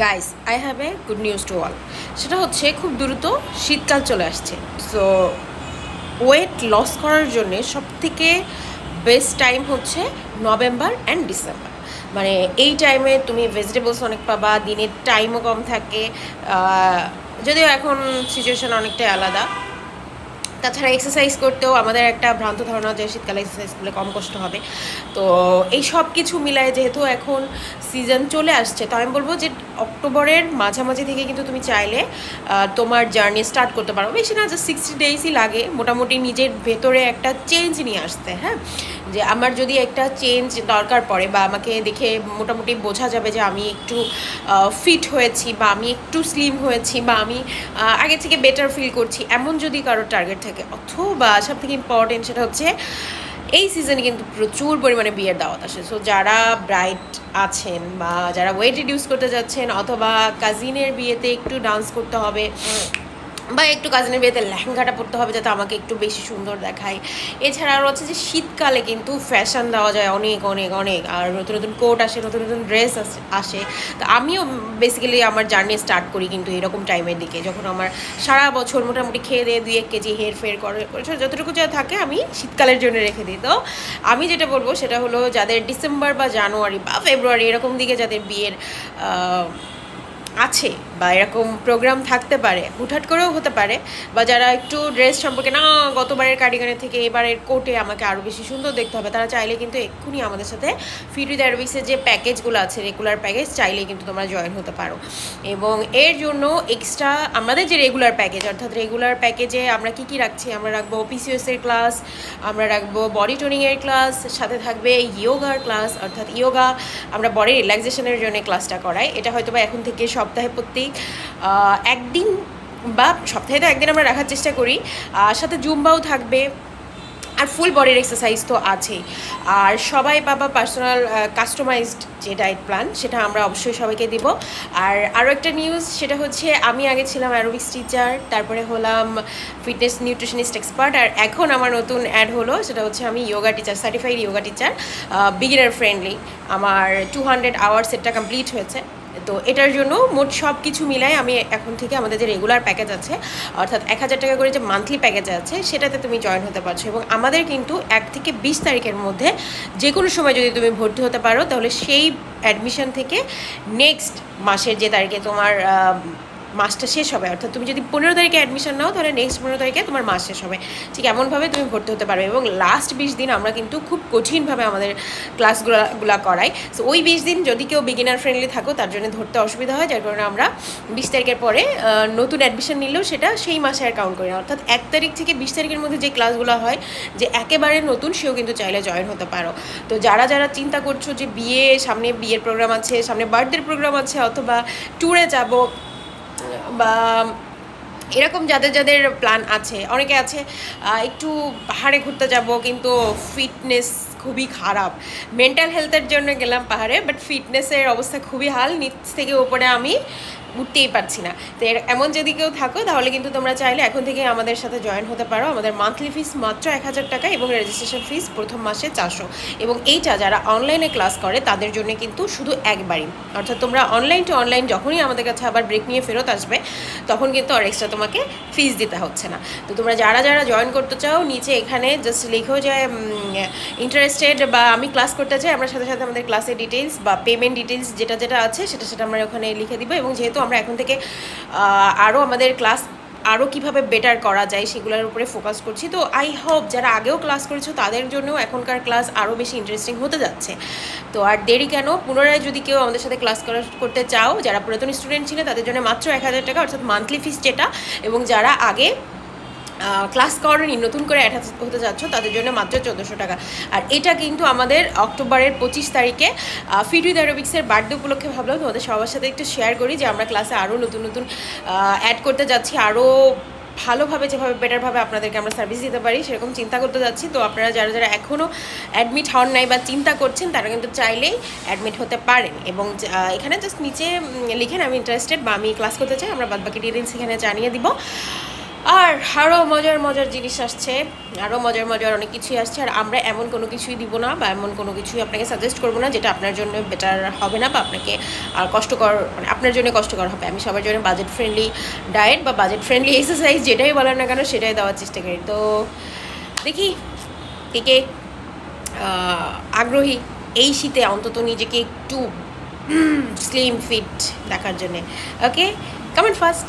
Guys, I have a good news to all. সেটা হচ্ছে খুব দ্রুত শীতকাল চলে আসছে। সো ওয়েট লস করার জন্যে সবথেকে বেস্ট টাইম হচ্ছে নভেম্বর অ্যান্ড ডিসেম্বর। মানে এই টাইমে তুমি ভেজিটেবলস অনেক পাবা, দিনের টাইমও কম থাকে। যদিও এখন সিচুয়েশন অনেকটাই আলাদা। তাছাড়া এক্সারসাইজ করতেও আমাদের একটা ভ্রান্ত ধারণা যে শীতকালে এক্সারসাইজ করলে কম কষ্ট হবে। তো এই সব কিছু মিলায় যেহেতু এখন সিজন চলে আসছে, তো আমি বলবো যে অক্টোবরের মাঝামাঝি থেকে কিন্তু তুমি চাইলে তোমার জার্নি স্টার্ট করতে পারো। বেশি না, যে 60 ডেজই লাগে মোটামুটি নিজের ভেতরে একটা চেঞ্জ নিয়ে আসতে। হ্যাঁ, যে আমার যদি একটা চেঞ্জ দরকার পড়ে বা আমাকে দেখে মোটামুটি বোঝা যাবে যে আমি একটু ফিট হয়েছি বা আমি একটু স্লিম হয়েছি বা আমি আগে থেকে বেটার ফিল করছি, এমন যদি কারোর টার্গেট থাকে, অথবা সব থেকে ইম্পর্টেন্ট সেটা হচ্ছে এই সিজনে কিন্তু প্রচুর পরিমাণে বিয়ের দাওয়াত আসে। সো যারা ব্রাইড আছেন বা যারা ওয়েট রিডিউস করতে যাচ্ছেন, অথবা কাজিনের বিয়েতে একটু ডান্স করতে হবে বা একটু কাজিনের বিয়েতে লেহেঙ্গাটা পরতে হবে যাতে আমাকে একটু বেশি সুন্দর দেখায়। এছাড়া আরও হচ্ছে যে শীতকালে কিন্তু ফ্যাশন দেওয়া যায় অনেক অনেক অনেক, আর নতুন নতুন কোট আসে, নতুন নতুন ড্রেস আসে। তো আমিও বেসিক্যালি আমার জার্নি স্টার্ট করি কিন্তু এরকম টাইমের দিকে, যখন আমার সারা বছর মোটামুটি খেয়ে দিয়ে 2-1 কেজি হেরফের করে যতটুকু যা থাকে আমি শীতকালের জন্য রেখে দিই। তো আমি যেটা বলবো সেটা হলো, যাদের ডিসেম্বর বা জানুয়ারি বা ফেব্রুয়ারি এরকম দিকে যাদের বিয়ের আছে বা এরকম প্রোগ্রাম থাকতে পারে, হুটহাট করেও হতে পারে, বা যারা একটু ড্রেস সম্পর্কে না, গতবারের কার্ডিগানের থেকে এবারের কোটে আমাকে আরও বেশি সুন্দর দেখতে হবে, তারা চাইলে কিন্তু এক্ষুনি আমাদের সাথে ফিট উইথ অ্যারোবিক্সের যে প্যাকেজগুলো আছে, রেগুলার প্যাকেজ, চাইলেই কিন্তু তোমরা জয়েন হতে পারো। এবং এর জন্য এক্সট্রা আমাদের যে রেগুলার প্যাকেজ, অর্থাৎ রেগুলার প্যাকেজে আমরা কী কী রাখছি, আমরা রাখবো পিসিওএসের ক্লাস, আমরা রাখবো বডি টোনিংয়ের ক্লাস, সাথে থাকবে ইয়োগার ক্লাস, অর্থাৎ ইয়োগা আমরা বডি রিল্যাক্সেশনের জন্য ক্লাসটা করাই। এটা হয়তো বা এখন থেকে সপ্তাহে প্রত্যেক একদিন বা সপ্তাহে তো একদিন আমরা রাখার চেষ্টা করি। সাথে জুম্বাও থাকবে, আর ফুল বডির এক্সারসাইজ তো আছেই। আর সবাই পাবা পার্সোনাল কাস্টমাইজড যে ডায়েট প্ল্যান, সেটা আমরা অবশ্যই সবাইকে দিব। আর আরও একটা নিউজ, সেটা হচ্ছে আমি আগে ছিলাম অ্যারোবিক্স টিচার, তারপরে হলাম ফিটনেস নিউট্রিশনিস্ট এক্সপার্ট, আর এখন আমার নতুন অ্যাড হলো সেটা হচ্ছে আমি yoga teacher, certified yoga teacher, beginner friendly. আমার 200 আওয়ার্স সেটটা কমপ্লিট হয়েছে। তো এটার জন্য মোট সব কিছু মিলাই আমি এখন থেকে আমাদের যে রেগুলার প্যাকেজ আছে, অর্থাৎ 1000 টাকা করে যে মান্থলি প্যাকেজ আছে, সেটাতে তুমি জয়েন হতে পারছো। এবং আমাদের কিন্তু 1 থেকে 20 তারিখের মধ্যে যে কোনো সময় যদি তুমি ভর্তি হতে পারো, তাহলে সেই অ্যাডমিশন থেকে নেক্সট মাসের যে তারিখে তোমার মাসটা শেষ হবে, অর্থাৎ তুমি যদি 15 তারিখে অ্যাডমিশন নাও, তাহলে নেক্সট 15 তারিখে তোমার মাস শেষ হবে। ঠিক এমনভাবে তুমি ভর্তি হতে পারবে। এবং লাস্ট 20 দিন আমরা কিন্তু খুব কঠিনভাবে আমাদের ক্লাসগুলো করাই। সো ওই 20 দিন যদি কেউ বিগিনার ফ্রেন্ডলি থাকো, তার জন্য ধরতে অসুবিধা হয়, যার কারণে আমরা 20 তারিখের পরে নতুন অ্যাডমিশন নিলেও সেটা সেই মাসে আর কাউন্ট করি না। অর্থাৎ 1 তারিখ থেকে 20 তারিখের মধ্যে যে ক্লাসগুলো হয়, যে একেবারে নতুন, সেও কিন্তু চাইলে জয়েন হতে পারো। তো যারা যারা চিন্তা করছো যে সামনে বিয়ের প্রোগ্রাম আছে, সামনে বার্থডের প্রোগ্রাম আছে, অথবা ট্যুরে যাব, বা এরকম যাদের যাদের প্ল্যান আছে, অনেকে আছে একটু পাহাড়ে ঘুরতে যাব কিন্তু ফিটনেস খুবই খারাপ, মেন্টাল হেলথের জন্য গেলাম পাহাড়ে, বাট ফিটনেসের অবস্থা খুবই হাল, নিচ থেকে উপরে আমি উঠতেই পারছি না। তো এমন যদি কেউ থাকো, তাহলে কিন্তু তোমরা চাইলে এখন থেকে আমাদের সাথে জয়েন হতে পারো। আমাদের মান্থলি ফিস মাত্র 1000 টাকা এবং রেজিস্ট্রেশন ফিস প্রথম মাসে 400। এবং এইটা যারা অনলাইনে ক্লাস করে তাদের জন্য কিন্তু শুধু একবারই, অর্থাৎ তোমরা অনলাইন টু অনলাইন যখনই আমাদের কাছে আবার ব্রেক নিয়ে ফেরত আসবে, তখন কিন্তু আর এক্সট্রা তোমাকে ফিস দিতে হচ্ছে না। তো তোমরা যারা যারা জয়েন করতে চাও, নিচে এখানে জাস্ট লিখো যে ইন্টারেস্টেড বা আমি ক্লাস করতে চাই, আমরা সাথে সাথে আমাদের ক্লাসের ডিটেলস বা পেমেন্ট ডিটেলস যেটা যেটা আছে সেটা আমরা ওখানে লিখে দিব। এবং যেহেতু আমরা এখন থেকে আরও আমাদের ক্লাস আরও কীভাবে বেটার করা যায় সেগুলোর উপরে ফোকাস করছি, তো আই হোপ যারা আগেও ক্লাস করেছো তাদের জন্যও এখনকার ক্লাস আরও বেশি ইন্টারেস্টিং হতে যাচ্ছে। তো আর দেরি কেন, পুনরায় যদি কেউ আমাদের সাথে ক্লাস করতে চাও, যারা পুরাতন স্টুডেন্ট ছিল তাদের জন্য মাত্র 1000 টাকা, অর্থাৎ মান্থলি ফিস যেটা। এবং যারা আগে ক্লাস করেনি, নতুন করে অ্যাড হতে যাচ্ছ, তাদের জন্য মাত্র 1400 টাকা। আর এটা কিন্তু আমাদের অক্টোবরের 25 তারিখে ফিট উইথ অ্যারোবিক্সের বার্থডে উপলক্ষে ভাবলাম তোমাদের সবার সাথে একটু শেয়ার করি যে আমরা ক্লাসে আরও নতুন নতুন অ্যাড করতে যাচ্ছি, আরও ভালোভাবে যেভাবে বেটারভাবে আপনাদেরকে আমরা সার্ভিস দিতে পারি সেরকম চিন্তা করতে যাচ্ছি। তো আপনারা যারা যারা এখনও অ্যাডমিট হন নাই বা চিন্তা করছেন, তারা কিন্তু চাইলেই অ্যাডমিট হতে পারেন। এবং এখানে জাস্ট নিচে লিখেন আমি ইন্টারেস্টেড বা আমি ক্লাস করতে চাই, আমরা বাদবাকি ডিটেলস এখানে জানিয়ে দিব। আর আরও মজার মজার জিনিস আসছে, আরও মজার মজার অনেক কিছুই আসছে। আর আমরা এমন কোনো কিছুই দিব না বা এমন কোনো কিছুই আপনাকে সাজেস্ট করবো না যেটা আপনার জন্য বেটার হবে না বা আপনাকে আর কষ্টকর, মানে আপনার জন্য কষ্টকর হবে। আমি সবার জন্য বাজেট ফ্রেন্ডলি ডায়েট বা বাজেট ফ্রেন্ডলি এক্সারসাইজ যেটাই বলেন না কেন সেটাই দেওয়ার চেষ্টা করি। তো দেখি কে কে আগ্রহী এই শীতে অন্তত নিজেকে একটু স্লিম ফিট দেখার জন্যে। ওকে, কমেন্ট ফার্স্ট।